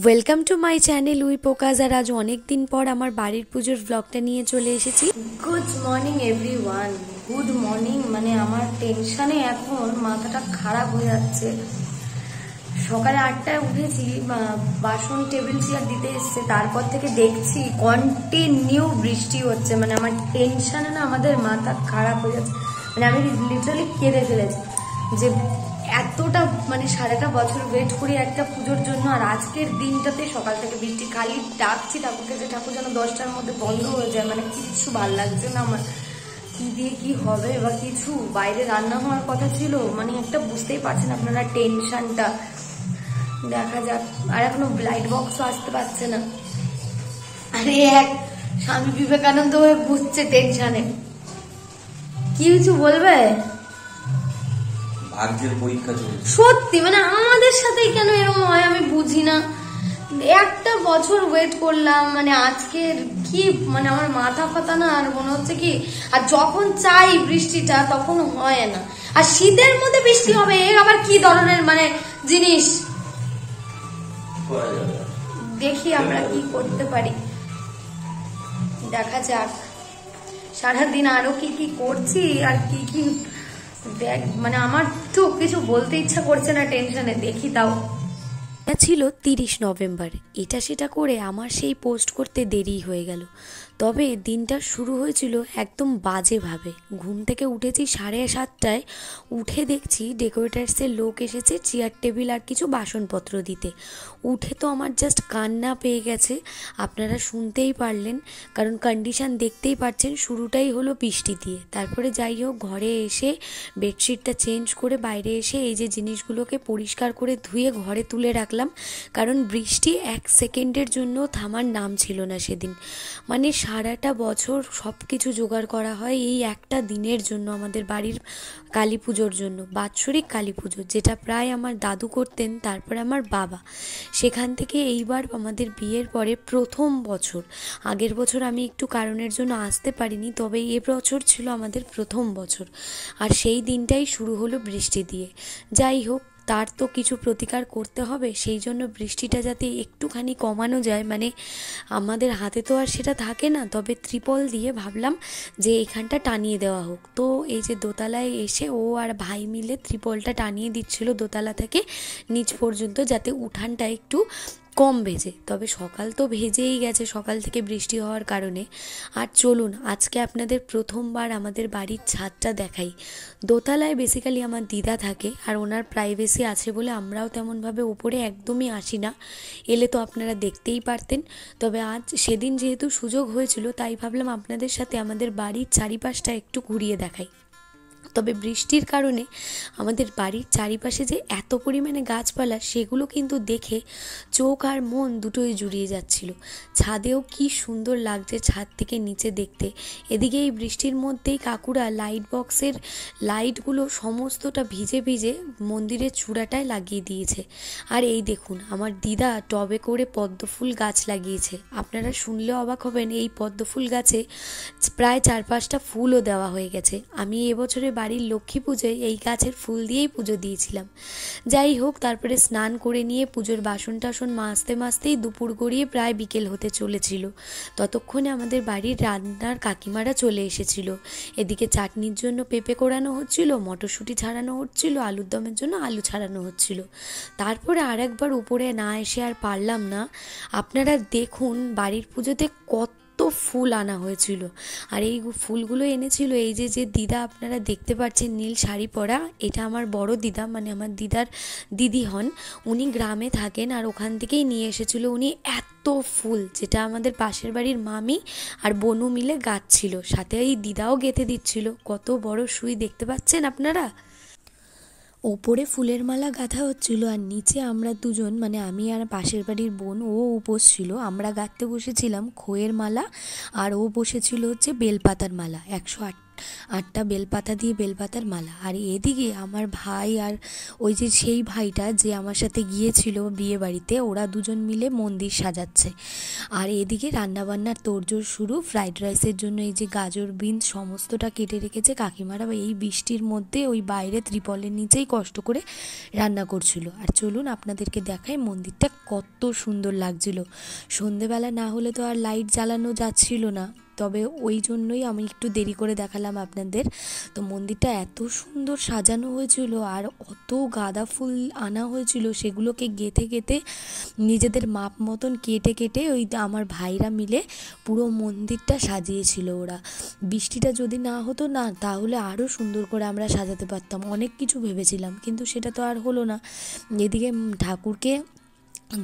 Welcome to my channel উই পোকাজ। আর আজ অনেক দিন পর আমার বাড়ির পুজোর ব্লগটা নিয়ে চলে এসেছি। Good morning everyone, good morning. মানে আমার টেনশনে এখন মাথাটা খারাপ হয়ে যাচ্ছে। সকালে 8টায় উঠেছি, বাসন টেবিল চেয়ার দিতে এসছে, তারপর থেকে দেখছি কন্টিনিউ বৃষ্টি হচ্ছে। মানে আমার টেনশনে না আমাদের মাথা খারাপ হয়ে যাচ্ছে। মানে আমি লিটারালি কেঁদে ফেলেছি যে এতটা মানে সারাটা বছর ওয়েট করি একটা পুজোর জন্য, আর আজকের দিনটাতে সকাল থেকে বৃষ্টি। খালি ডাকছি ঠাকুরকে যে ঠাকুর যেন 10টার মধ্যে বন্ধ হয়ে যায়। মানে কিচ্ছু ভাল লাগছে না আমার, কি দিয়ে কি হবে বা কিছু। বাইরে রান্না হওয়ার কথা ছিল, মানে একটা বুঝতেই পারছেন আপনারা টেনশনটা। দেখা যাক। আর এখনো লাইট বক্সও আসতে পারছে না। আরে এক স্বামী বিবেকানন্দ হয়ে বুঝছে টেনশনে। কি কিছু বলবে? ভাগ্যের পরীক্ষা চলছে সত্যি, মানে আমাদের সাথেই কেন এরকম হয় আমি বুঝি না। একটা বছর ওয়েট করলাম, মানে আজকের কি মানে আমার মাথা ফাতা না। আর মনে হচ্ছে কি, আর যখন চাই বৃষ্টিটা তখন হয় না। আর শীতের মধ্যে বৃষ্টি হবে, এ আবার কি ধরনের মানে জিনিস। দেখি আমরা কি করতে পারি, দেখা যাক। সারাদিন আরো কি কি করছি আর কি কি দেখ, মানে আমার তো কিছু বলতে ইচ্ছা করছে না টেনশনে। দেখি তাও। এটা ছিল 30 নভেম্বর। এটা সেটা করে আমার সেই পোস্ট করতে দেরি হয়ে গেল। তবে দিনটা শুরু হয়েছিল একদম বাজেভাবে। ঘুম থেকে উঠেছি 7:30টায়। উঠে দেখছি ডেকোরেটার্সের লোক এসেছে চেয়ার টেবিল আর কিছু বাসনপত্র দিতে। উঠে তো আমার জাস্ট কান্না পেয়ে গেছে, আপনারা শুনতেই পারলেন, কারণ কন্ডিশন দেখতেই পাচ্ছেন। শুরুটাই হলো বৃষ্টি দিয়ে। তারপরে যাই হোক, ঘরে এসে বেডশিটটা চেঞ্জ করে বাইরে এসে এই যে জিনিসগুলোকে পরিষ্কার করে ধুয়ে ঘরে তুলে রাখলাম, কারণ বৃষ্টি 1 সেকেন্ডের জন্য থামার নাম ছিল না সেদিন। মানে সারাটা বছর সব কিছু জোগাড় করা হয় এই একটা দিনের জন্য, আমাদের বাড়ির কালী পুজোর জন্য, বাৎসরিক কালী পুজো, যেটা প্রায় আমার দাদু করতেন, তারপরে আমার বাবা। সেখান থেকে এইবার আমাদের বিয়ের পরে প্রথম বছর। আগের বছর আমি একটু কারণের জন্য আসতে পারিনি, তবে এ বছর ছিল আমাদের প্রথম বছর। আর সেই দিনটাই শুরু হলো বৃষ্টি দিয়ে। যাই হোক, তার তো কিছু প্রতিকার করতে হবে। সেই জন্য বৃষ্টিটা যাতে একটুখানি কমানো যায়, মানে আমাদের হাতে তো আর সেটা থাকে না, তবে ত্রিপল দিয়ে ভাবলাম যে এখানটা টানিয়ে দেওয়া হোক। তো এই যে দোতলায় এসে ও আর ভাই মিলে ত্রিপলটা টানিয়ে দিচ্ছিল দোতলা থেকে নিচ পর্যন্ত, যাতে উঠানটা একটু কম ভেজে। তবে সকাল তো ভেজেই গেছে সকাল থেকে বৃষ্টি হওয়ার কারণে। আর চলুন আজকে আপনাদের প্রথমবার আমাদের বাড়ির ছাদটা দেখাই। দোতলায় বেসিক্যালি আমার দিদা থাকে, আর ওনার প্রাইভেসি আছে বলে আমরাও তেমনভাবে উপরে একদমই আসি না। এলে তো আপনারা দেখতেই পারতেন। তবে আজ সেদিন যেহেতু সুযোগ হয়েছিল, তাই ভাবলাম আপনাদের সাথে আমাদের বাড়ির চারিপাশটা একটু ঘুরিয়ে দেখাই। তবে বৃষ্টির কারণে আমাদের বাড়ির চারিপাশে যে এত পরিমাণে গাছপালা, সেগুলো কিন্তু দেখে চোখ আর মন দুটোই জুড়িয়ে যাচ্ছিল। ছাদেও কি সুন্দর লাগছে ছাদ থেকে নিচে দেখতে। এদিকে এই বৃষ্টির মধ্যেই কাকুরা লাইট বক্সের লাইটগুলো সমস্তটা ভিজে ভিজে মন্দিরের চূড়াটায় লাগিয়ে দিয়েছে। আর এই দেখুন, আমার দিদা টবে করে পদ্মফুল গাছ লাগিয়েছে। আপনারা শুনলে অবাক হবেন, এই পদ্মফুল গাছে প্রায় 4-5টা ফুলও দেওয়া হয়ে গেছে। আমি এবছরে বাড়ির লক্ষ্মী পুজোয় এই গাছের ফুল দিয়েই পুজো দিয়েছিলাম। যাই হোক, তারপরে স্নান করে নিয়ে পুজোর বাসন টাসন মাজতে মাজতেই দুপুর গড়িয়ে প্রায় বিকেল হতে চলেছিল। ততক্ষণে আমাদের বাড়ির রান্নার কাকিমারা চলে এসেছিল। এদিকে চাটনির জন্য পেঁপে কোড়ানো হচ্ছিল, মটরশুঁটি ছাড়ানো হচ্ছিল, আলুর দমের জন্য আলু ছাড়ানো হচ্ছিল। তারপরে আরেকবার উপরে না এসে আর পারলাম না। আপনারা দেখুন বাড়ির পুজোতে কত ফুল আনা হয়েছিল। আর এই ফুলগুলো এনেছিল এই যে যে দিদা আপনারা দেখতে পাচ্ছেন নীল শাড়ি পরা, এটা আমার বড় দিদা, মানে আমার দিদার দিদি হন। উনি গ্রামে থাকেন, আর ওখান থেকেই নিয়ে এসেছিল উনি এত ফুল, যেটা আমাদের পাশের বাড়ির মামি আর বনু মিলে গাঁথছিল, সাথে এই দিদাও গেঁথে দিচ্ছিল। কত বড় সুই দেখতে পাচ্ছেন আপনারা। ওপরে ফুলের মালা গাঁথা হচ্ছিল, আর নিচে আমরা দুজন, মানে আমি আর পাশের বাড়ির বোন, ও উপোস ছিল, আমরা গাঁথতে বসেছিলাম খইয়ের মালা, আর ও বসেছিল হচ্ছে বেলপাতার মালা। 8টা বেলপাতা দিয়ে বেলপাতার মালা। আর এদিকে আমার ভাই আর ওই যে সেই ভাইটা যে আমার সাথে গিয়েছিল বিয়ে বাড়িতে, ওরা দুজন মিলে মন্দির সাজাচ্ছে। আর এদিকে রান্নাবান্নার তোড়জোড় শুরু। ফ্রাইড রাইসের জন্য এই যে গাজর বিনস সমস্তটা কেটে রেখেছে কাকিমারা, এই বৃষ্টির মধ্যে ওই বাইরে ত্রিপলের নিচেই কষ্ট করে রান্না করছিল। আর চলুন আপনাদেরকে দেখাই মন্দিরটা কত সুন্দর লাগছিল। সন্ধেবেলা না হলে তো আর লাইট জ্বালানো যাচ্ছিল না, তবে ওই জন্যই আমি একটু দেরি করে দেখালাম আপনাদের। তো মন্দিরটা এত সুন্দর সাজানো হয়েছিল আর অত গাঁদা ফুল আনা হয়েছিল, সেগুলোকে গেঁথে গেঁথে নিজেদের মাপ মতন কেটে কেটে ওই আমার ভাইরা মিলে পুরো মন্দিরটা সাজিয়েছিল ওরা। বৃষ্টিটা যদি না হতো না তাহলে আরও সুন্দর করে আমরা সাজাতে পারতাম। অনেক কিছু ভেবেছিলাম কিন্তু সেটা তো আর হলো না। এদিকে ঠাকুরকে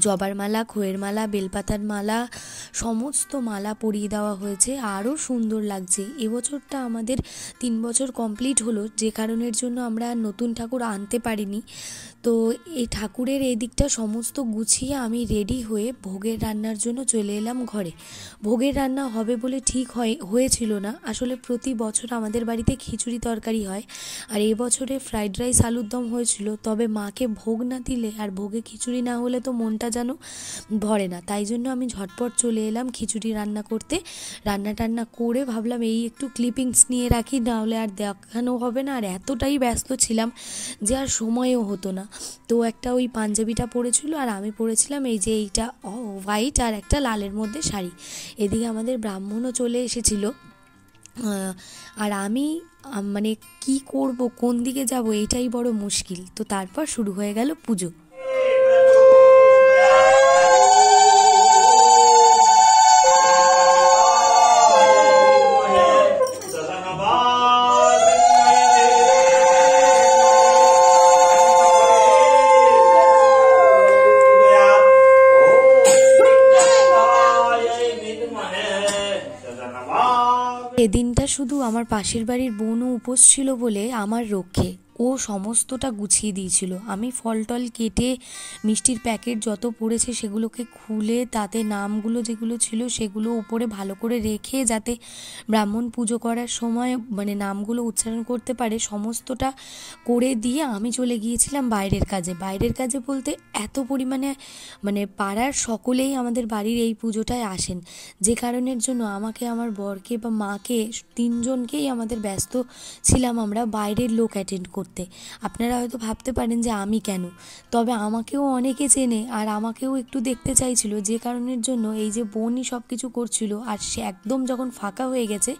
জবার মালা, খয়ের মালা, বেলপাতার মালা সমস্ত মালা পরিয়ে দেওয়া হয়েছে, আরও সুন্দর লাগছে। এবছরটা আমাদের 3 বছর কমপ্লিট হলো, যে কারণের জন্য আমরা নতুন ঠাকুর আনতে পারিনি। তো এই ঠাকুরের এই দিকটা সমস্ত গুছিয়ে আমি রেডি হয়ে ভোগের রান্নার জন্য চলে এলাম ঘরে। ভোগের রান্না হবে বলে ঠিক হয়েছিল না। আসলে প্রতি বছর আমাদের বাড়িতে খিচুড়ি তরকারি হয়, আর এবছরে ফ্রাইড রাইস আলুর দম হয়েছিল। তবে মাকে ভোগ না দিলে আর ভোগে খিচুড়ি না হলে তো মনটা যেন ভরে না, তাই জন্য আমি ঝটপট চলে এলাম খিচুড়ি রান্না করতে। রান্না করে ভাবলাম এই একটু ক্লিপিংস নিয়ে রাখি, নাহলে আর দেখানো হবে না। আর এতটাই ব্যস্ত ছিলাম যে আর সময়ও হতো না। তো একটা ওই পাঞ্জাবিটা পরেছিল আর আমি পরেছিলাম এই যে এইটা হোয়াইট আর একটা লালের মধ্যে শাড়ি। এদিকে আমাদের ব্রাহ্মণও চলে এসেছিল। আর আমি মানে কি করব, কোন দিকে যাব, এইটাই বড় মুশকিল। তো তারপর শুরু হয়ে গেল পুজো। এদিনটা শুধু আমার পাশের বাড়ির বোনও উপোস ছিল বলে আমার রক্ষে ও সমস্তটা গুছিয়ে দিয়েছিল। আমি ফল টল কেটে মিষ্টির প্যাকেট যত পড়েছে সেগুলোকে খুলে তাতে নামগুলো যেগুলো ছিল সেগুলো উপরে ভালো করে রেখে, যাতে ব্রাহ্মণ পুজো করার সময় মানে নামগুলো উচ্চারণ করতে পারে, সমস্তটা করে দিয়ে আমি চলে গিয়েছিলাম বাইরের কাজে। বাইরের কাজে বলতে এত পরিমাণে মানে পাড়ার সকলেই আমাদের বাড়ির এই পুজোটায় আসেন, যে কারণের জন্য আমাকে, আমার বরকে বা মাকে, 3 জনকেই আমাদের ব্যস্ত ছিলাম আমরা বাইরের লোক অ্যাটেন্ড করতে। আপনারা হয়তো ভাবতে পারেন যে আমি কেন, তবে আমাকেও অনেকে চেনে আর আমাকেও একটু দেখতে চাইছিল, যে কারণের জন্য এই যে বোনই সব কিছু করছিল। আর সে একদম যখন ফাঁকা হয়ে গেছে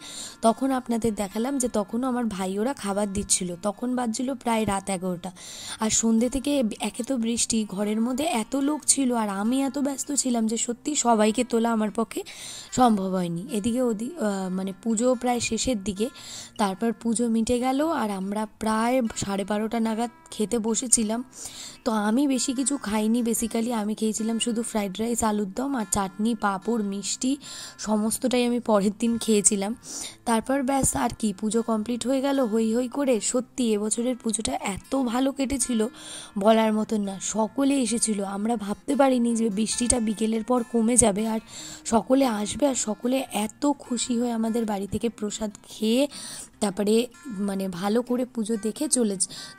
তখন আপনাদের দেখালাম যে তখনও আমার ভাই ওরা খাবার দিচ্ছিল। তখন বাজছিল প্রায় রাত 11টা। আর সন্ধ্যে থেকে একে তো বৃষ্টি, ঘরের মধ্যে এত লোক ছিল আর আমি এত ব্যস্ত ছিলাম যে সত্যি সবাইকে তোলা আমার পক্ষে সম্ভব হয়নি। এদিকে মানে পুজো প্রায় শেষের দিকে, তারপর পুজো মিটে গেল আর আমরা প্রায় 12:30 নাগাদ খেতে বসেছিলাম। তো আমি বেশি কিছু খাইনি, বেসিক্যালি আমি খেয়েছিলাম শুধু ফ্রাইড রাইস আলুর দম আর চাটনি পাঁপড় মিষ্টি সমস্তটাই আমি পরের দিন খেয়েছিলাম। তারপর ব্যাস আর কি, পুজো কমপ্লিট হয়ে গেল হই হই করে। সত্যি এবছরের পুজোটা এত ভালো কেটেছিল বলার মতন না। সকলে এসেছিল, আমরা ভাবতে পারিনি যে বৃষ্টিটা বিকেলের পর কমে যাবে আর সকলে আসবে, আর সকলে এত খুশি হয়ে আমাদের বাড়ি থেকে প্রসাদ খেয়ে তারপরে মানে ভালো করে পুজো দেখে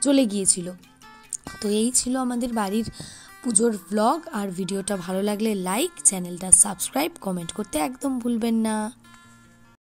চলে গিয়েছিল। তো এই ছিল আমাদের বাড়ির পুজোর ব্লগ। আর ভিডিওটা ভালো লাগলে লাইক, চ্যানেলটা সাবস্ক্রাইব, কমেন্ট করতে একদম ভুলবেন না।